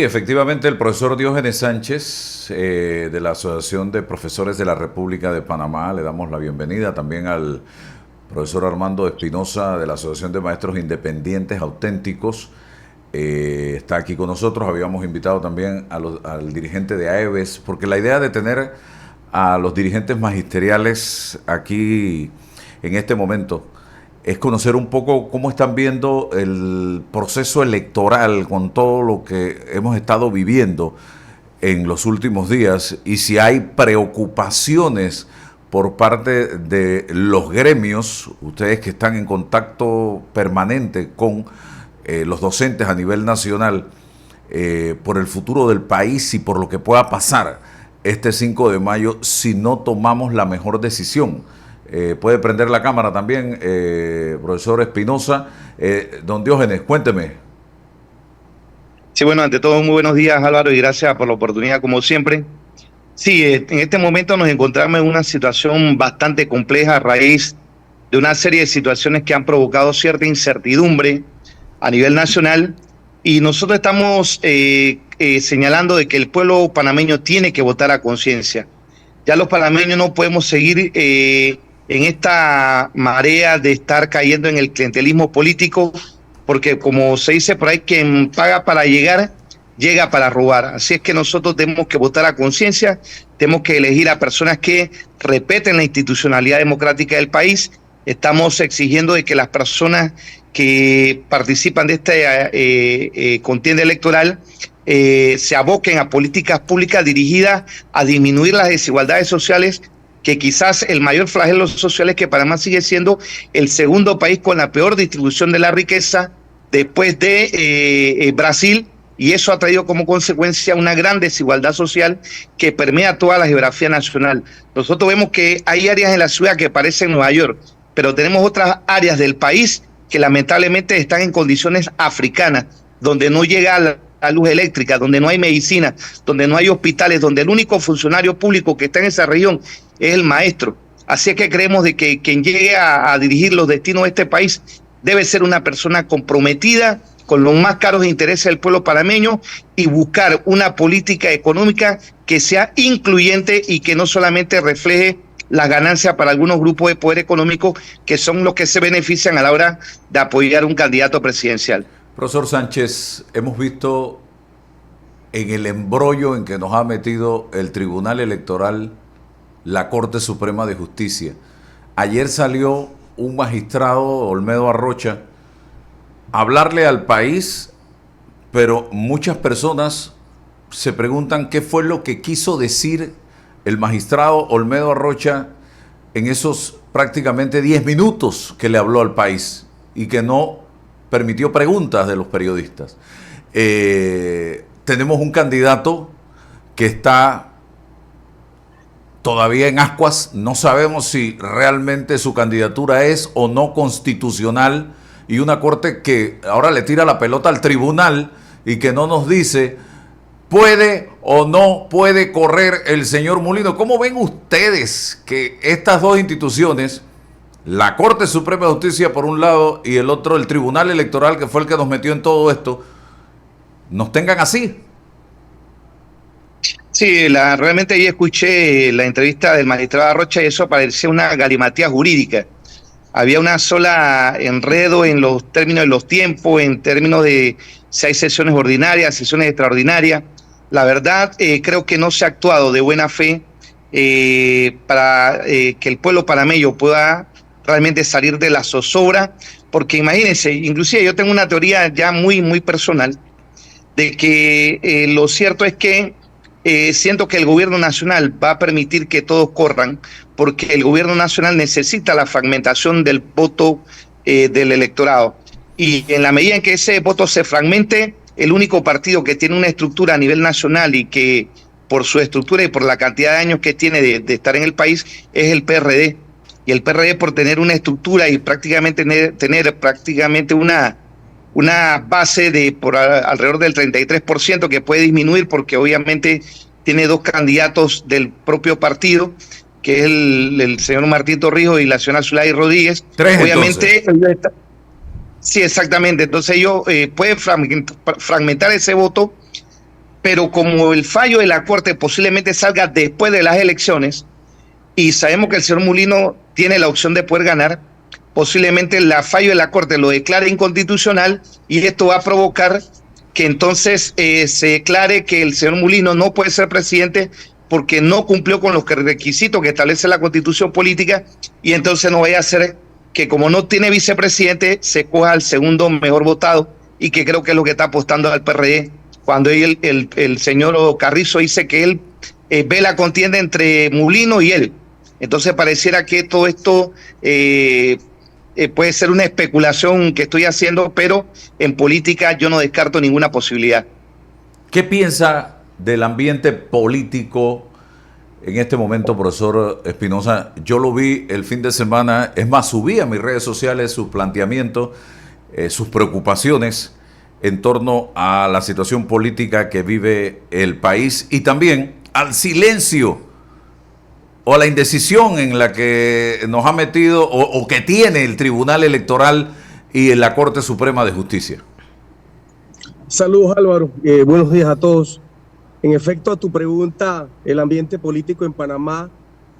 Sí, efectivamente, el profesor Diógenes Sánchez, de la Asociación de Profesores de la República de Panamá, le damos la bienvenida también al profesor Armando Espinosa, de la Asociación de Maestros Independientes Auténticos. Está aquí con nosotros. Habíamos invitado también al dirigente de AEBES, porque la idea de tener a los dirigentes magisteriales aquí en este momento es conocer un poco cómo están viendo el proceso electoral con todo lo que hemos estado viviendo en los últimos días y si hay preocupaciones por parte de los gremios, ustedes que están en contacto permanente con los docentes a nivel nacional, por el futuro del país y por lo que pueda pasar este 5 de mayo si no tomamos la mejor decisión. Puede prender la cámara también, profesor Espinosa. Don Diógenes, cuénteme. Sí, bueno, ante todo, muy buenos días, Álvaro, y gracias por la oportunidad, como siempre. Sí, en este momento nos encontramos en una situación bastante compleja a raíz de una serie de situaciones que han provocado cierta incertidumbre a nivel nacional, y nosotros estamos señalando de que el pueblo panameño tiene que votar a conciencia. Ya los panameños no podemos seguir en esta marea de estar cayendo en el clientelismo político, porque como se dice por ahí, quien paga para llegar, llega para robar. Así es que nosotros tenemos que votar a conciencia, tenemos que elegir a personas que respeten la institucionalidad democrática del país. Estamos exigiendo de que las personas que participan de esta contienda electoral se aboquen a políticas públicas dirigidas a disminuir las desigualdades sociales, que quizás el mayor flagelo social es que Panamá sigue siendo el segundo país con la peor distribución de la riqueza después de Brasil, y eso ha traído como consecuencia una gran desigualdad social que permea toda la geografía nacional. Nosotros vemos que hay áreas en la ciudad que parecen Nueva York, pero tenemos otras áreas del país que lamentablemente están en condiciones africanas, donde no llega la luz eléctrica, donde no hay medicina, donde no hay hospitales, donde el único funcionario público que está en esa región es el maestro. Así es que creemos de que quien llegue a dirigir los destinos de este país debe ser una persona comprometida con los más caros intereses del pueblo panameño y buscar una política económica que sea incluyente y que no solamente refleje las ganancias para algunos grupos de poder económico, que son los que se benefician a la hora de apoyar un candidato presidencial. Profesor Sánchez, hemos visto en el embrollo en que nos ha metido el Tribunal Electoral, la Corte Suprema de Justicia. Ayer salió un magistrado, Olmedo Arrocha, a hablarle al país, pero muchas personas se preguntan qué fue lo que quiso decir el magistrado Olmedo Arrocha en esos prácticamente 10 minutos que le habló al país y que no permitió preguntas de los periodistas. Tenemos un candidato que está todavía en ascuas, no sabemos si realmente su candidatura es o no constitucional, y una corte que ahora le tira la pelota al tribunal y que no nos dice puede o no puede correr el señor Mulino. ¿Cómo ven ustedes que estas dos instituciones, la Corte Suprema de Justicia por un lado y el otro el Tribunal Electoral, que fue el que nos metió en todo esto, nos tengan así? Sí, realmente ahí escuché la entrevista del magistrado Arrocha y eso parecía una galimatía jurídica. Había una sola enredo en los términos de los tiempos, en términos de si hay sesiones ordinarias, sesiones extraordinarias. La verdad, creo que no se ha actuado de buena fe para que el pueblo panameño pueda realmente salir de la zozobra, porque imagínense, inclusive yo tengo una teoría ya muy personal, de que lo cierto es que siento que el gobierno nacional va a permitir que todos corran, porque el gobierno nacional necesita la fragmentación del voto del electorado. Y en la medida en que ese voto se fragmente, el único partido que tiene una estructura a nivel nacional y que por su estructura y por la cantidad de años que tiene de estar en el país es el PRD. Y el PRD, por tener una estructura y prácticamente tener prácticamente una base de por alrededor del 33%, que puede disminuir porque obviamente tiene dos candidatos del propio partido, que es el señor Martín Torrijos y la señora Zulay Rodríguez. Tres, obviamente, sí, exactamente. Entonces ellos pueden fragmentar ese voto pero como el fallo de la Corte posiblemente salga después de las elecciones, y sabemos que el señor Mulino tiene la opción de poder ganar, posiblemente el fallo de la Corte lo declare inconstitucional y esto va a provocar que entonces se declare que el señor Mulino no puede ser presidente porque no cumplió con los requisitos que establece la Constitución política, y entonces no vaya a ser que, como no tiene vicepresidente, se coja al segundo mejor votado, y que creo que es lo que está apostando al PRD cuando el señor Carrizo dice que él ve la contienda entre Mulino y él. Entonces pareciera que todo esto puede ser una especulación que estoy haciendo, pero en política yo no descarto ninguna posibilidad. ¿Qué piensa del ambiente político en este momento, profesor Espinosa? Yo lo vi el fin de semana, es más, subí a mis redes sociales sus planteamientos, sus preocupaciones en torno a la situación política que vive el país y también al silencio o a la indecisión en la que nos ha metido o que tiene el Tribunal Electoral y la Corte Suprema de Justicia. Saludos, Álvaro. Buenos días a todos. En efecto, a tu pregunta, el ambiente político en Panamá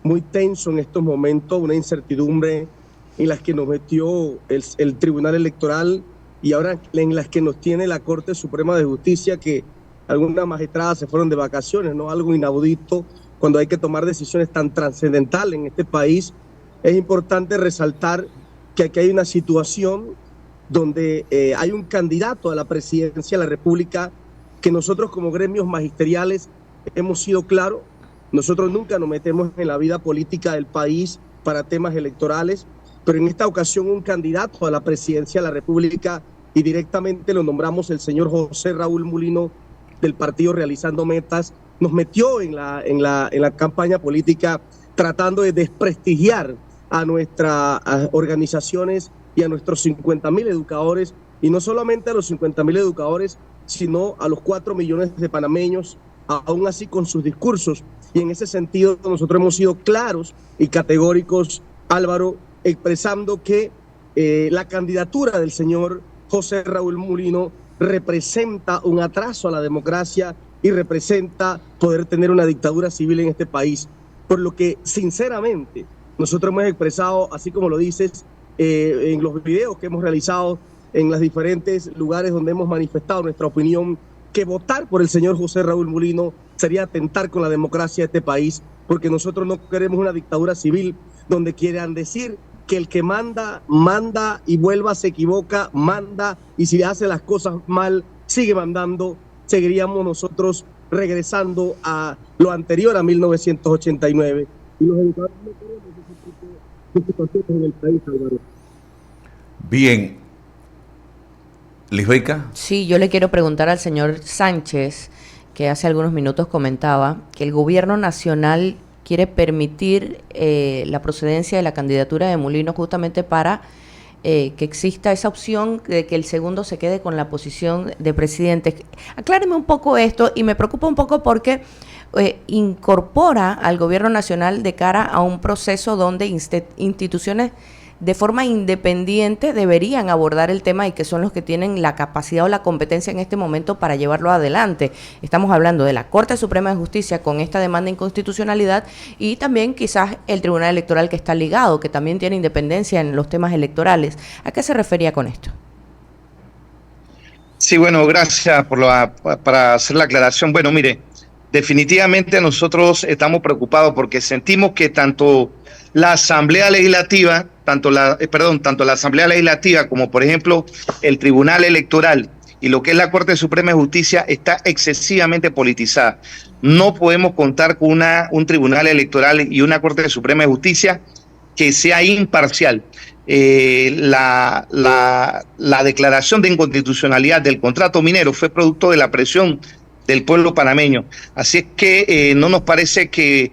muy tenso en estos momentos, una incertidumbre en las que nos metió el Tribunal Electoral y ahora en las que nos tiene la Corte Suprema de Justicia, que algunas magistradas se fueron de vacaciones, ¿no? Algo inaudito cuando hay que tomar decisiones tan trascendentales en este país. Es importante resaltar que aquí hay una situación donde hay un candidato a la presidencia de la República que nosotros como gremios magisteriales hemos sido claros. Nosotros nunca nos metemos en la vida política del país para temas electorales, pero en esta ocasión un candidato a la presidencia de la República, y directamente lo nombramos el señor José Raúl Mulino del partido Realizando Metas, nos metió en la campaña política tratando de desprestigiar a nuestras organizaciones y a nuestros 50.000 educadores, y no solamente a los 50.000 educadores, sino a los 4 millones de panameños, aún así con sus discursos. Y en ese sentido nosotros hemos sido claros y categóricos, Álvaro, expresando que la candidatura del señor José Raúl Mulino representa un atraso a la democracia y representa poder tener una dictadura civil en este país. Por lo que, sinceramente, nosotros hemos expresado, así como lo dices, en los videos que hemos realizado en los diferentes lugares donde hemos manifestado nuestra opinión, que votar por el señor José Raúl Mulino sería atentar con la democracia de este país, porque nosotros no queremos una dictadura civil donde quieran decir que el que manda, manda, y vuelva, se equivoca, manda, y si hace las cosas mal, sigue mandando. Seguiríamos nosotros regresando a lo anterior a 1989. Y los educadores no queremos ese tipo de situaciones en el país, Álvaro. Bien. Lisbeth. Sí, yo le quiero preguntar al señor Sánchez, que hace algunos minutos comentaba que el gobierno nacional quiere permitir la procedencia de la candidatura de Mulino justamente para que exista esa opción de que el segundo se quede con la posición de presidente. Acláreme un poco esto, y me preocupa un poco porque incorpora al gobierno nacional de cara a un proceso donde instituciones de forma independiente deberían abordar el tema y que son los que tienen la capacidad o la competencia en este momento para llevarlo adelante. Estamos hablando de la Corte Suprema de Justicia con esta demanda de inconstitucionalidad y también quizás el Tribunal Electoral, que está ligado, que también tiene independencia en los temas electorales. ¿A qué se refería con esto? Sí, bueno, gracias para hacer la aclaración. Bueno, mire, definitivamente nosotros estamos preocupados porque sentimos que tanto la Asamblea Legislativa, tanto la Asamblea Legislativa como, por ejemplo, el Tribunal Electoral y lo que es la Corte Suprema de Justicia está excesivamente politizada. No podemos contar con un Tribunal Electoral y una Corte Suprema de Justicia que sea imparcial. La declaración de inconstitucionalidad del contrato minero fue producto de la presión del pueblo panameño. Así es que no nos parece que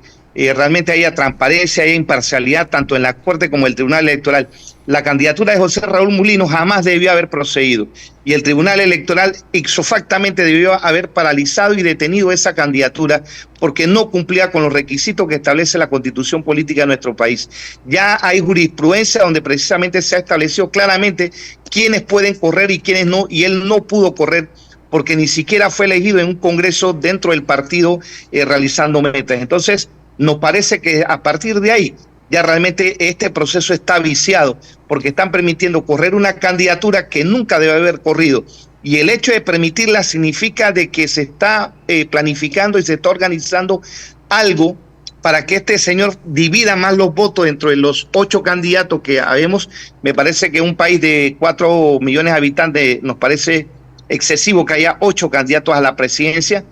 realmente haya transparencia, haya imparcialidad tanto en la Corte como en el Tribunal Electoral. La candidatura de José Raúl Mulino jamás debió haber procedido y el Tribunal Electoral ixofactamente debió haber paralizado y detenido esa candidatura porque no cumplía con los requisitos que establece la Constitución política de nuestro país. Ya hay jurisprudencia donde precisamente se ha establecido claramente quiénes pueden correr y quiénes no, y él no pudo correr porque ni siquiera fue elegido en un congreso dentro del partido realizando metas. Entonces, nos parece que a partir de ahí ya realmente este proceso está viciado, porque están permitiendo correr una candidatura que nunca debe haber corrido. Y el hecho de permitirla significa de que se está planificando y se está organizando algo para que este señor divida más los votos dentro de los 8 candidatos que habemos. Me parece que un país de 4 millones de habitantes nos parece excesivo que haya 8 candidatos a la presidencia,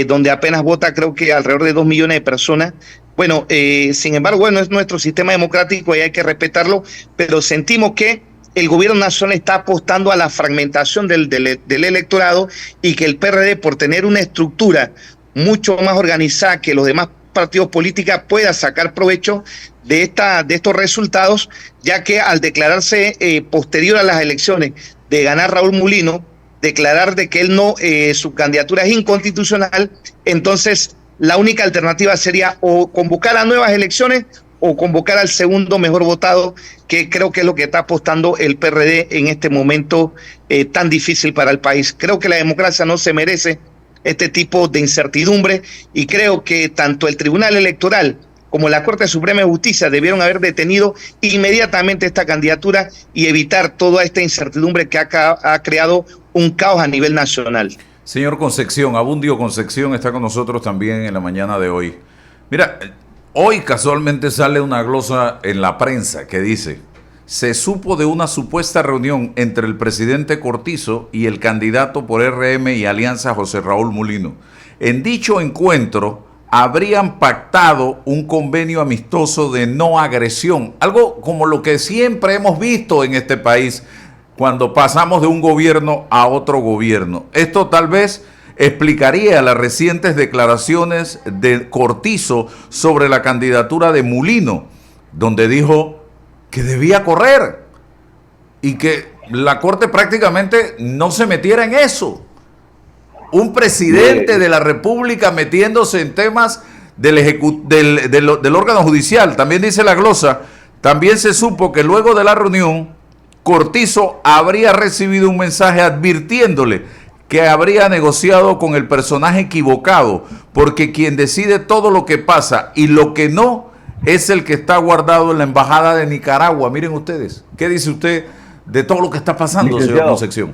donde apenas vota creo que alrededor de 2 millones de personas. Bueno, sin embargo, bueno, es nuestro sistema democrático y hay que respetarlo, pero sentimos que el gobierno nacional está apostando a la fragmentación del electorado, y que el PRD, por tener una estructura mucho más organizada que los demás partidos políticos, pueda sacar provecho de estos resultados, ya que al declararse posterior a las elecciones de ganar Raúl Mulino, declarar de que él no, su candidatura es inconstitucional, entonces la única alternativa sería o convocar a nuevas elecciones o convocar al segundo mejor votado, que creo que es lo que está apostando el PRD en este momento tan difícil para el país. Creo que la democracia no se merece este tipo de incertidumbre, y creo que tanto el Tribunal Electoral como la Corte Suprema de Justicia debieron haber detenido inmediatamente esta candidatura y evitar toda esta incertidumbre que ha creado un caos a nivel nacional. Señor Concepción, Abundio Concepción está con nosotros también en la mañana de hoy. Mira, hoy casualmente sale una glosa en la prensa que dice: se supo de una supuesta reunión entre el presidente Cortizo y el candidato por RM y Alianza José Raúl Mulino. En dicho encuentro habrían pactado un convenio amistoso de no agresión, algo como lo que siempre hemos visto en este país cuando pasamos de un gobierno a otro gobierno. Esto tal vez explicaría las recientes declaraciones de Cortizo sobre la candidatura de Mulino, donde dijo que debía correr y que la Corte prácticamente no se metiera en eso. Un presidente de la República metiéndose en temas del órgano judicial. También dice la glosa, también se supo que luego de la reunión Cortizo habría recibido un mensaje advirtiéndole que habría negociado con el personaje equivocado, porque quien decide todo lo que pasa y lo que no es el que está guardado en la embajada de Nicaragua. Miren ustedes, ¿qué dice usted de todo lo que está pasando, señor Concepción?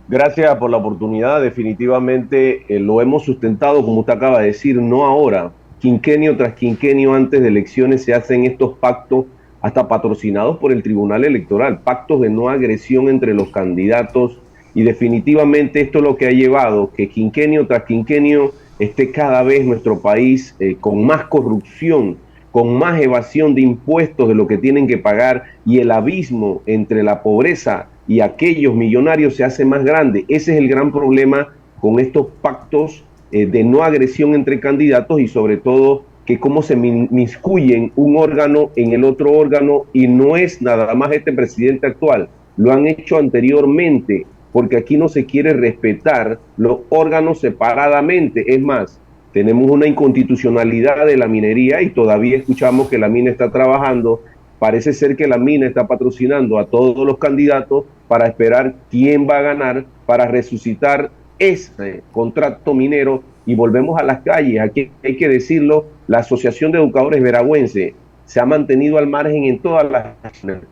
Gracias por la oportunidad. Definitivamente lo hemos sustentado, como usted acaba de decir, no ahora. Quinquenio tras quinquenio antes de elecciones se hacen estos pactos, hasta patrocinados por el Tribunal Electoral, pactos de no agresión entre los candidatos, y definitivamente esto es lo que ha llevado que quinquenio tras quinquenio esté cada vez nuestro país con más corrupción, con más evasión de impuestos de lo que tienen que pagar, y el abismo entre la pobreza y aquellos millonarios se hace más grande. Ese es el gran problema con estos pactos de no agresión entre candidatos, y sobre todo que cómo se miscuyen un órgano en el otro órgano, y no es nada más este presidente actual, lo han hecho anteriormente, porque aquí no se quiere respetar los órganos separadamente. Es más, tenemos una inconstitucionalidad de la minería y todavía escuchamos que la mina está trabajando. Parece ser que la mina está patrocinando a todos los candidatos para esperar quién va a ganar, para resucitar ese contrato minero, y volvemos a las calles. Aquí hay que decirlo, la Asociación de Educadores Veragüense se ha mantenido al margen en todas las...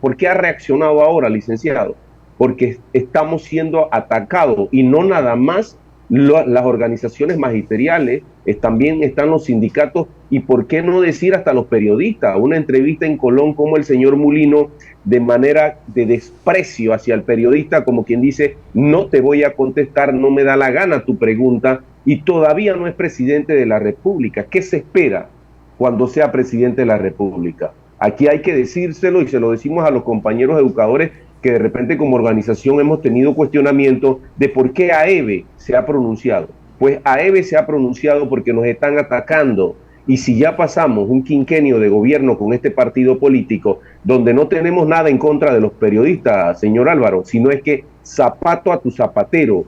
¿Por qué ha reaccionado ahora, licenciado? Porque estamos siendo atacados, y no nada más las organizaciones magisteriales, también están los sindicatos, y por qué no decir hasta los periodistas. Una entrevista en Colón, como el señor Mulino, de manera de desprecio hacia el periodista, como quien dice, no te voy a contestar, no me da la gana tu pregunta, y todavía no es presidente de la República. ¿Qué se espera cuando sea presidente de la República? Aquí hay que decírselo, y se lo decimos a los compañeros educadores, que de repente como organización hemos tenido cuestionamientos de por qué AEVE se ha pronunciado. Pues AEVE se ha pronunciado porque nos están atacando, y si ya pasamos un quinquenio de gobierno con este partido político, donde no tenemos nada en contra de los periodistas, señor Álvaro, sino es que zapato a tu zapatero,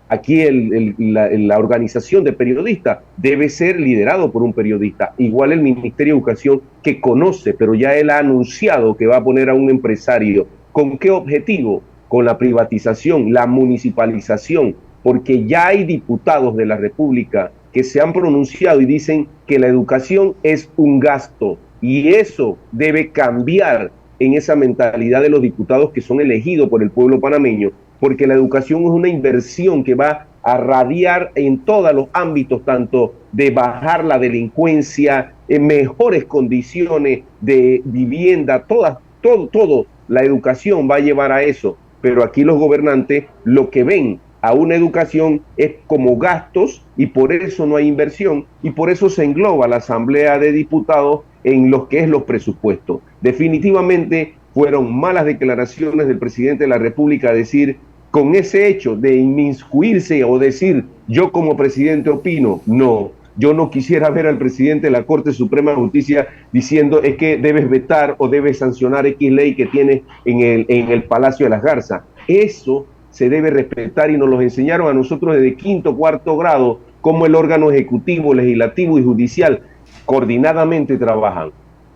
aquí la organización de periodistas debe ser liderado por un periodista. Igual el Ministerio de Educación, que conoce, pero ya él ha anunciado que va a poner a un empresario. ¿Con qué objetivo? Con la privatización, la municipalización porque ya hay diputados de la República que se han pronunciado y dicen que la educación es un gasto, y eso debe cambiar en esa mentalidad de los diputados que son elegidos por el pueblo panameño, porque la educación es una inversión que va a radiar en todos los ámbitos, tanto de bajar la delincuencia, en mejores condiciones de vivienda, todo, la educación va a llevar a eso. Pero aquí los gobernantes lo que ven a una educación es como gastos, y por eso no hay inversión, y por eso se engloba la Asamblea de Diputados en lo que es los presupuestos. Definitivamente fueron malas declaraciones del presidente de la República, decir, con ese hecho de inmiscuirse o decir, yo como presidente opino. No, yo no quisiera ver al presidente de la Corte Suprema de Justicia diciendo es que debes vetar o debes sancionar X ley que tiene en el Palacio de las Garzas. Eso se debe respetar, y nos lo enseñaron a nosotros desde quinto, cuarto grado, cómo el órgano ejecutivo, legislativo y judicial coordinadamente trabajan,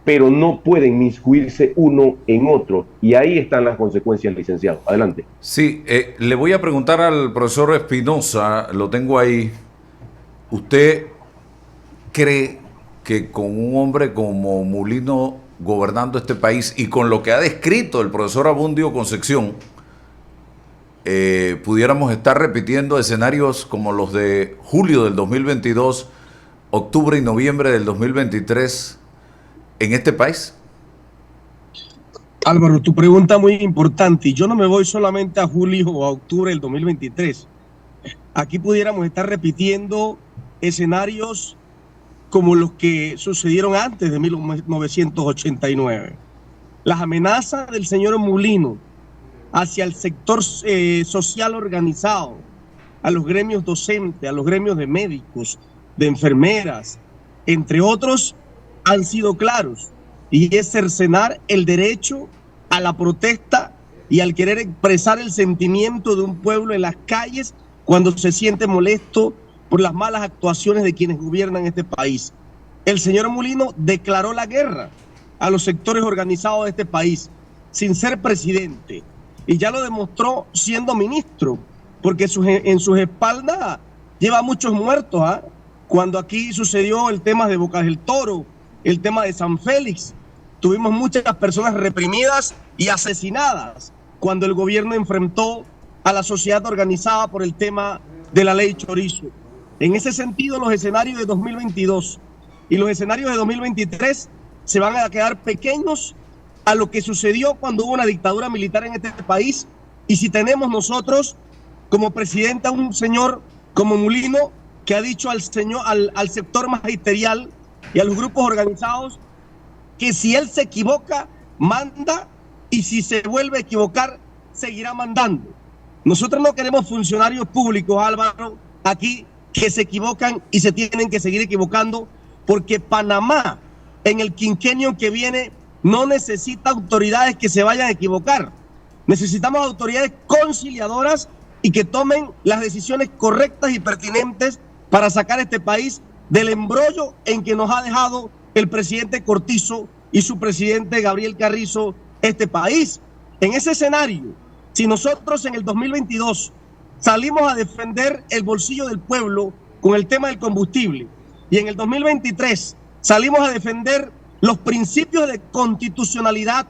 pero no pueden inmiscuirse uno en otro, y ahí están las consecuencias, licenciado. Adelante. Sí, le voy a preguntar al profesor Espinosa, lo tengo ahí. ¿Usted cree que con un hombre como Mulino gobernando este país y con lo que ha descrito el profesor Abundio Concepción, pudiéramos estar repitiendo escenarios como los de julio del 2022, octubre y noviembre del 2023 en este país? Álvaro, tu pregunta muy importante, y yo no me voy solamente a julio o a octubre del 2023. Aquí pudiéramos estar repitiendo escenarios como los que sucedieron antes de 1989. Las amenazas del señor Mulino hacia el sector social organizado, a los gremios docentes, a los gremios de médicos, de enfermeras, entre otros, han sido claros, y es cercenar el derecho a la protesta y al querer expresar el sentimiento de un pueblo en las calles cuando se siente molesto por las malas actuaciones de quienes gobiernan este país. El señor Mulino declaró la guerra a los sectores organizados de este país sin ser presidente, y ya lo demostró siendo ministro, porque en sus espaldas lleva muchos muertos, ¿eh? Cuando aquí sucedió el tema de Bocas del Toro, el tema de San Félix, tuvimos muchas personas reprimidas y asesinadas cuando el gobierno enfrentó a la sociedad organizada por el tema de la ley Chorizo. En ese sentido, los escenarios de 2022 y los escenarios de 2023 se van a quedar pequeños a lo que sucedió cuando hubo una dictadura militar en este país. Y si tenemos nosotros como presidente a un señor como Mulino, que ha dicho al sector magisterial y a los grupos organizados que si él se equivoca, manda, y si se vuelve a equivocar, seguirá mandando. Nosotros no queremos funcionarios públicos, Álvaro, aquí, que se equivocan y se tienen que seguir equivocando, porque Panamá, en el quinquenio que viene, no necesita autoridades que se vayan a equivocar. Necesitamos autoridades conciliadoras y que tomen las decisiones correctas y pertinentes para sacar este país del embrollo en que nos ha dejado el presidente Cortizo y su presidente Gabriel Carrizo este país. En ese escenario, si nosotros en el 2022 salimos a defender el bolsillo del pueblo con el tema del combustible, y en el 2023 salimos a defender los principios de constitucionalidad,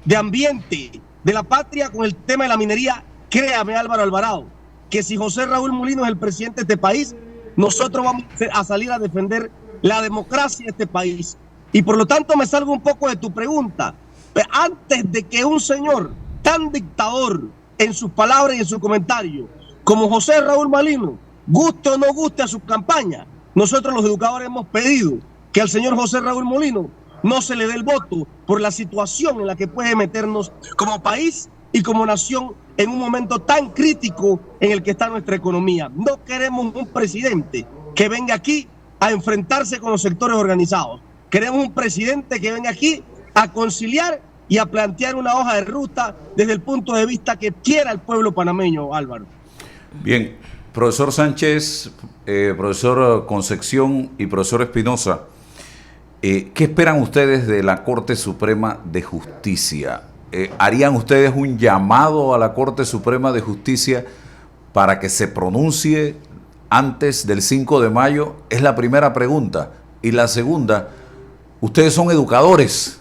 de ambiente, de la patria con el tema de la minería, créame, Álvaro Alvarado, que si José Raúl Mulino es el presidente de este país, nosotros vamos a salir a defender la democracia de este país. Y por lo tanto me salgo un poco de tu pregunta. Pero antes de que un señor tan dictador en sus palabras y en su comentario como José Raúl Mulino, guste o no guste a su campaña, nosotros los educadores hemos pedido que al señor José Raúl Mulino no se le dé el voto por la situación en la que puede meternos como país y como nación en un momento tan crítico en el que está nuestra economía. No queremos un presidente que venga aquí a enfrentarse con los sectores organizados. Queremos un presidente que venga aquí a conciliar y a plantear una hoja de ruta desde el punto de vista que quiera el pueblo panameño, Álvaro. Bien, profesor Sánchez, profesor Concepción y profesor Espinosa, ¿qué esperan ustedes de la Corte Suprema de Justicia? ¿Harían ustedes un llamado a la Corte Suprema de Justicia para que se pronuncie antes del 5 de mayo? Es la primera pregunta. Y la segunda, ustedes son educadores,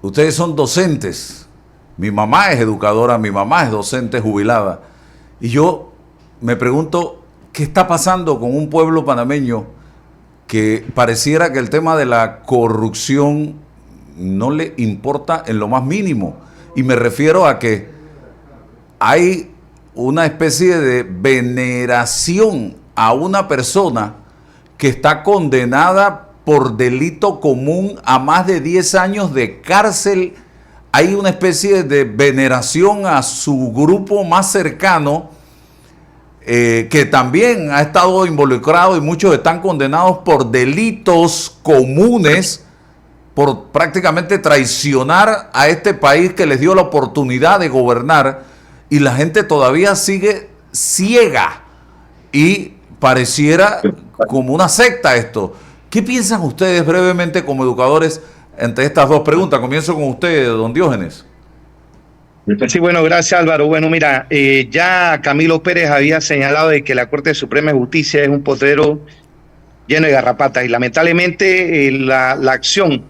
ustedes son docentes. Mi mamá es educadora, mi mamá es docente jubilada. Y yo me pregunto, ¿qué está pasando con un pueblo panameño que pareciera que el tema de la corrupción no le importa en lo más mínimo? Y me refiero a que hay una especie de veneración a una persona que está condenada por delito común a más de 10 años de cárcel. Hay una especie de veneración a su grupo más cercano, que también ha estado involucrado, y muchos están condenados por delitos comunes, por prácticamente traicionar a este país que les dio la oportunidad de gobernar, y la gente todavía sigue ciega y pareciera como una secta esto. ¿Qué piensan ustedes brevemente como educadores entre estas dos preguntas? Comienzo con usted, don Diógenes. Sí, bueno, gracias Álvaro. Bueno, mira, ya Camilo Pérez había señalado de que la Corte Suprema de Justicia es un potrero lleno de garrapatas, y lamentablemente la acción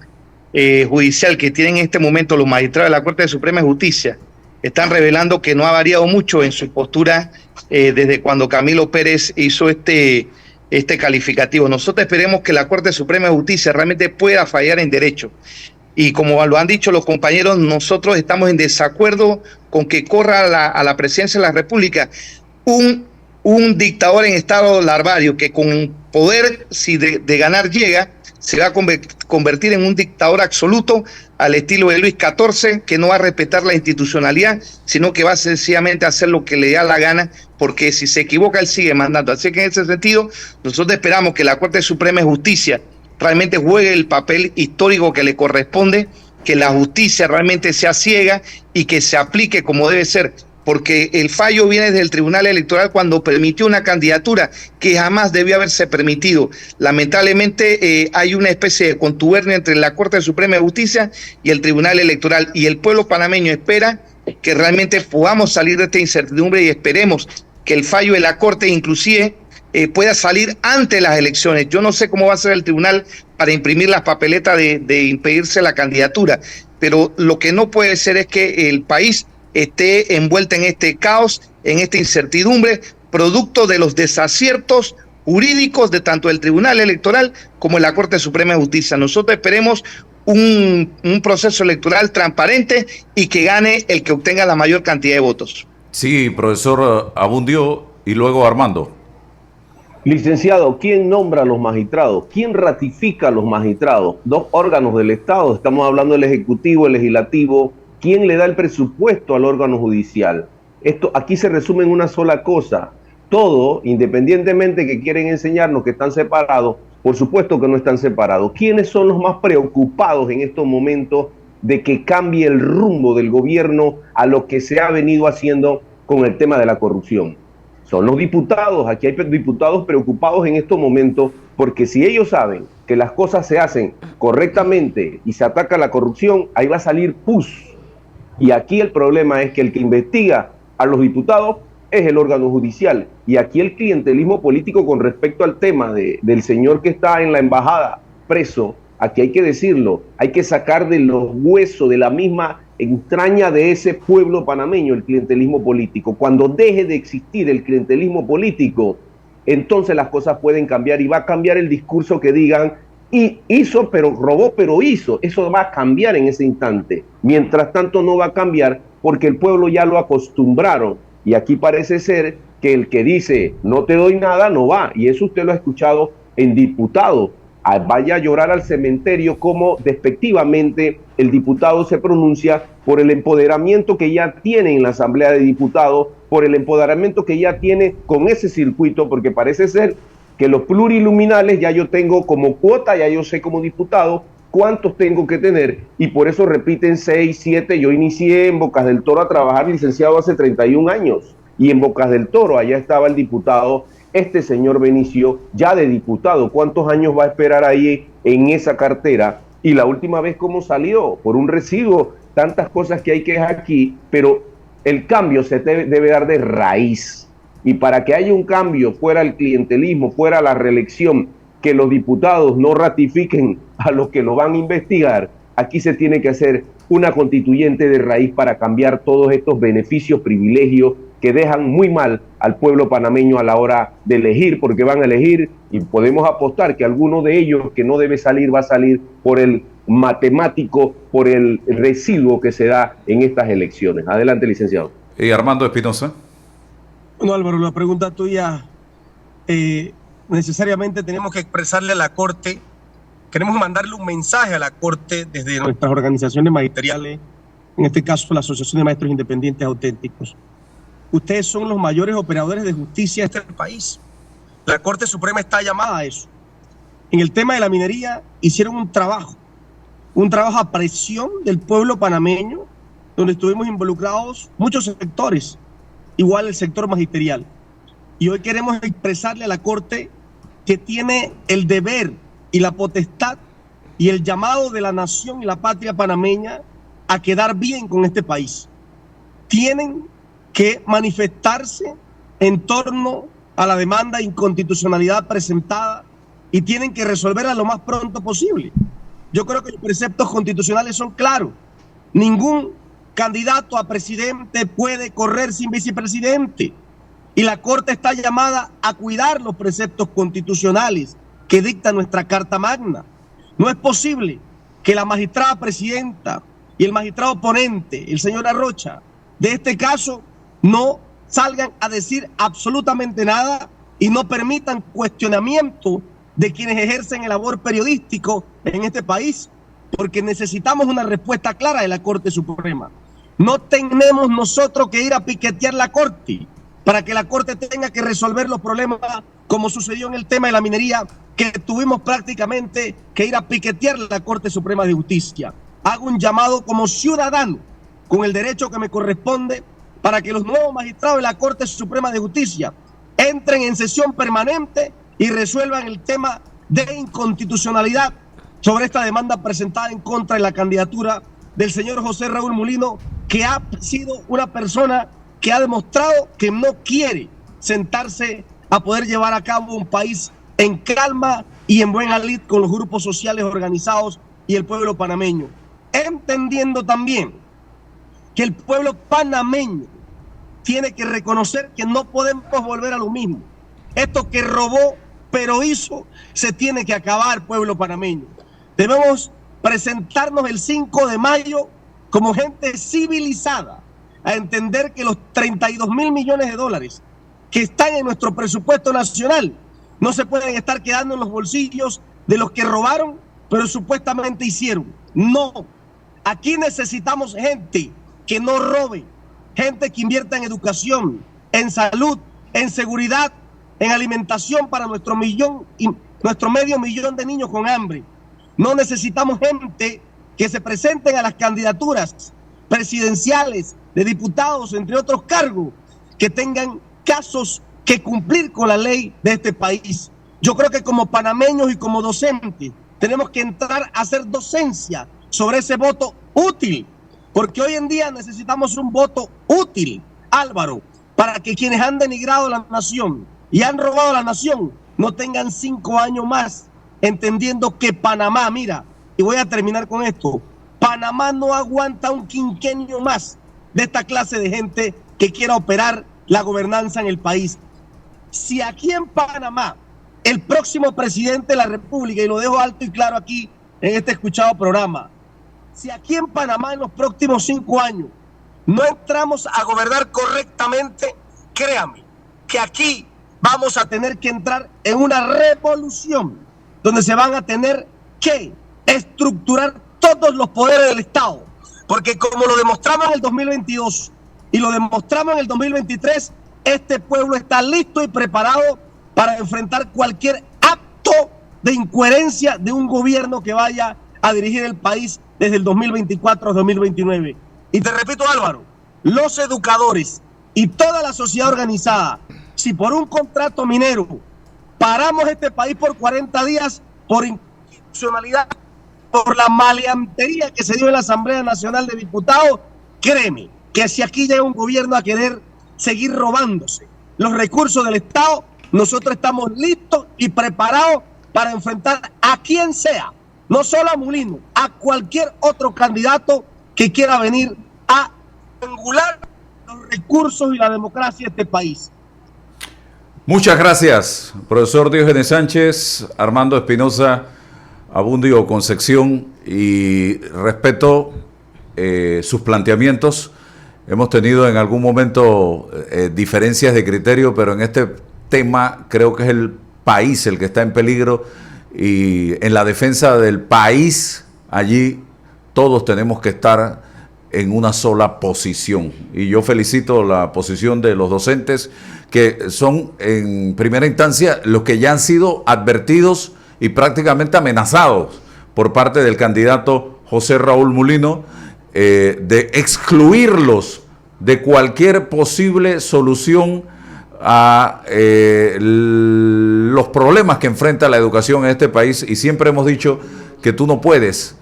judicial que tienen en este momento los magistrados de la Corte Suprema de Justicia están revelando que no ha variado mucho en su postura desde cuando Camilo Pérez hizo este calificativo. Nosotros esperemos que la Corte Suprema de Justicia realmente pueda fallar en derecho. Y como lo han dicho los compañeros, nosotros estamos en desacuerdo con que corra a la presidencia de la República un dictador en estado larvario que con poder, si de ganar llega, se va a convertir en un dictador absoluto al estilo de Luis XIV, que no va a respetar la institucionalidad, sino que va sencillamente a hacer lo que le da la gana, porque si se equivoca él sigue mandando. Así que en ese sentido, nosotros esperamos que la Corte Suprema de Justicia realmente juegue el papel histórico que le corresponde, que la justicia realmente sea ciega y que se aplique como debe ser, porque el fallo viene desde el Tribunal Electoral cuando permitió una candidatura que jamás debió haberse permitido. Lamentablemente hay una especie de contubernio entre la Corte Suprema de Justicia y el Tribunal Electoral, y el pueblo panameño espera que realmente podamos salir de esta incertidumbre, y esperemos que el fallo de la Corte inclusive pueda salir antes de las elecciones. Yo no sé cómo va a ser el tribunal para imprimir las papeletas de impedirse la candidatura, pero lo que no puede ser es que el país esté envuelta en este caos, en esta incertidumbre, producto de los desaciertos jurídicos de tanto el Tribunal Electoral como de la Corte Suprema de Justicia. Nosotros esperemos un proceso electoral transparente y que gane el que obtenga la mayor cantidad de votos. Sí, profesor Abundio, y luego Armando. Licenciado, ¿quién nombra a los magistrados? ¿Quién ratifica a los magistrados? Dos órganos del Estado, estamos hablando del Ejecutivo, el Legislativo. ¿Quién le da el presupuesto al órgano judicial? Esto aquí se resume en una sola cosa. Todo, independientemente que quieren enseñarnos que están separados, por supuesto que no están separados. ¿Quiénes son los más preocupados en estos momentos de que cambie el rumbo del gobierno a lo que se ha venido haciendo con el tema de la corrupción? Son los diputados. Aquí hay diputados preocupados en estos momentos, porque si ellos saben que las cosas se hacen correctamente y se ataca la corrupción, ahí va a salir pus. Y aquí el problema es que el que investiga a los diputados es el órgano judicial. Y aquí el clientelismo político con respecto al tema del señor que está en la embajada preso, aquí hay que decirlo, hay que sacar de los huesos, de la misma entraña de ese pueblo panameño el clientelismo político. Cuando deje de existir el clientelismo político, entonces las cosas pueden cambiar, y va a cambiar el discurso que digan y hizo, pero robó, pero hizo. Eso va a cambiar en ese instante. Mientras tanto no va a cambiar porque el pueblo ya lo acostumbraron. Y aquí parece ser que el que dice no te doy nada no va. Y eso usted lo ha escuchado en diputados. Vaya a llorar al cementerio como despectivamente el diputado se pronuncia por el empoderamiento que ya tiene en la Asamblea de Diputados, por el empoderamiento que ya tiene con ese circuito, porque parece ser que los pluriluminales ya yo tengo como cuota, ya yo sé como diputado cuántos tengo que tener, y por eso repiten 6, 7. Yo inicié en Bocas del Toro a trabajar, licenciado, hace 31 años, y en Bocas del Toro allá estaba el diputado, este señor Benicio, ya de diputado. ¿Cuántos años va a esperar ahí en esa cartera? Y la última vez, ¿cómo salió? Por un residuo, tantas cosas que hay que dejar aquí, pero el cambio se debe dar de raíz. Y para que haya un cambio, fuera el clientelismo, fuera la reelección, que los diputados no ratifiquen a los que lo van a investigar, aquí se tiene que hacer una constituyente de raíz para cambiar todos estos beneficios, privilegios que dejan muy mal al pueblo panameño a la hora de elegir, porque van a elegir y podemos apostar que alguno de ellos que no debe salir va a salir por el matemático, por el residuo que se da en estas elecciones. Adelante, licenciado. Y Armando Espinosa. Bueno, Álvaro, la pregunta tuya, necesariamente tenemos que expresarle a la Corte, queremos mandarle un mensaje a la Corte desde nuestras organizaciones magisteriales, en este caso la Asociación de Maestros Independientes Auténticos. Ustedes son los mayores operadores de justicia de este país. La Corte Suprema está llamada a eso. En el tema de la minería hicieron un trabajo a presión del pueblo panameño, donde estuvimos involucrados muchos sectores, igual el sector magisterial. Y hoy queremos expresarle a la Corte que tiene el deber y la potestad y el llamado de la nación y la patria panameña a quedar bien con este país. Tienen que manifestarse en torno a la demanda de inconstitucionalidad presentada y tienen que resolverla lo más pronto posible. Yo creo que los preceptos constitucionales son claros. Ningún candidato a presidente puede correr sin vicepresidente. Y la Corte está llamada a cuidar los preceptos constitucionales que dicta nuestra Carta Magna. No es posible que la magistrada presidenta y el magistrado ponente, el señor Arrocha, de este caso no salgan a decir absolutamente nada y no permitan cuestionamiento de quienes ejercen el labor periodístico en este país, porque necesitamos una respuesta clara de la Corte Suprema. No tenemos nosotros que ir a piquetear la Corte para que la Corte tenga que resolver los problemas como sucedió en el tema de la minería, que tuvimos prácticamente que ir a piquetear la Corte Suprema de Justicia. Hago un llamado como ciudadano, con el derecho que me corresponde, para que los nuevos magistrados de la Corte Suprema de Justicia entren en sesión permanente y resuelvan el tema de inconstitucionalidad sobre esta demanda presentada en contra de la candidatura del señor José Raúl Mulino, que ha sido una persona que ha demostrado que no quiere sentarse a poder llevar a cabo un país en calma y en buena lid con los grupos sociales organizados y el pueblo panameño. Entendiendo también que el pueblo panameño tiene que reconocer que no podemos volver a lo mismo. Esto que robó, pero hizo, se tiene que acabar, pueblo panameño. Debemos presentarnos el 5 de mayo como gente civilizada, a entender que los 32.000 millones de dólares que están en nuestro presupuesto nacional no se pueden estar quedando en los bolsillos de los que robaron, pero supuestamente hicieron. No, aquí necesitamos gente que no robe, gente que invierta en educación, en salud, en seguridad, en alimentación para nuestro medio millón de niños con hambre. No necesitamos gente que se presenten a las candidaturas presidenciales, de diputados, entre otros cargos, que tengan casos que cumplir con la ley de este país. Yo creo que como panameños y como docentes tenemos que entrar a hacer docencia sobre ese voto útil, porque hoy en día necesitamos un voto útil, Álvaro, para que quienes han denigrado la nación y han robado a la nación no tengan 5 años más, entendiendo que Panamá, mira, y voy a terminar con esto, Panamá no aguanta un quinquenio más de esta clase de gente que quiera operar la gobernanza en el país. Si aquí en Panamá el próximo presidente de la República, y lo dejo alto y claro aquí en este escuchado programa, si aquí en Panamá en los próximos 5 años no entramos a gobernar correctamente, créame que aquí vamos a tener que entrar en una revolución donde se van a tener que estructurar todos los poderes del Estado, porque como lo demostramos en el 2022 y lo demostramos en el 2023, este pueblo está listo y preparado para enfrentar cualquier acto de incoherencia de un gobierno que vaya a dirigir el país desde el 2024 a 2029. Y te repito, Álvaro, los educadores y toda la sociedad organizada, si por un contrato minero paramos este país por 40 días por inconstitucionalidad, por la maleantería que se dio en la Asamblea Nacional de Diputados, créeme que si aquí llega un gobierno a querer seguir robándose los recursos del Estado, nosotros estamos listos y preparados para enfrentar a quien sea, no solo a Mulino, a cualquier otro candidato que quiera venir a angular los recursos y la democracia de este país. Muchas gracias, profesor Diógenes Sánchez, Armando Espinosa, Abundio Concepción, y respeto sus planteamientos. Hemos tenido en algún momento diferencias de criterio, pero en este tema creo que es el país el que está en peligro, y en la defensa del país allí todos tenemos que estar en una sola posición. Y yo felicito la posición de los docentes, que son en primera instancia los que ya han sido advertidos y prácticamente amenazados por parte del candidato José Raúl Mulino, de excluirlos de cualquier posible solución a los problemas que enfrenta la educación en este país. Y siempre hemos dicho que tú no puedes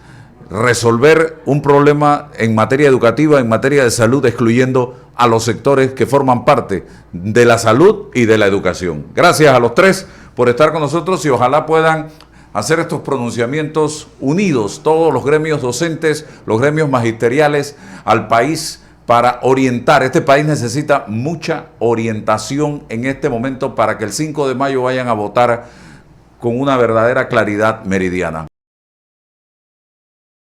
resolver un problema en materia educativa, en materia de salud, excluyendo a los sectores que forman parte de la salud y de la educación. Gracias a los tres por estar con nosotros, y ojalá puedan hacer estos pronunciamientos unidos, todos los gremios docentes, los gremios magisteriales, al país, para orientar. Este país necesita mucha orientación en este momento para que el 5 de mayo vayan a votar con una verdadera claridad meridiana.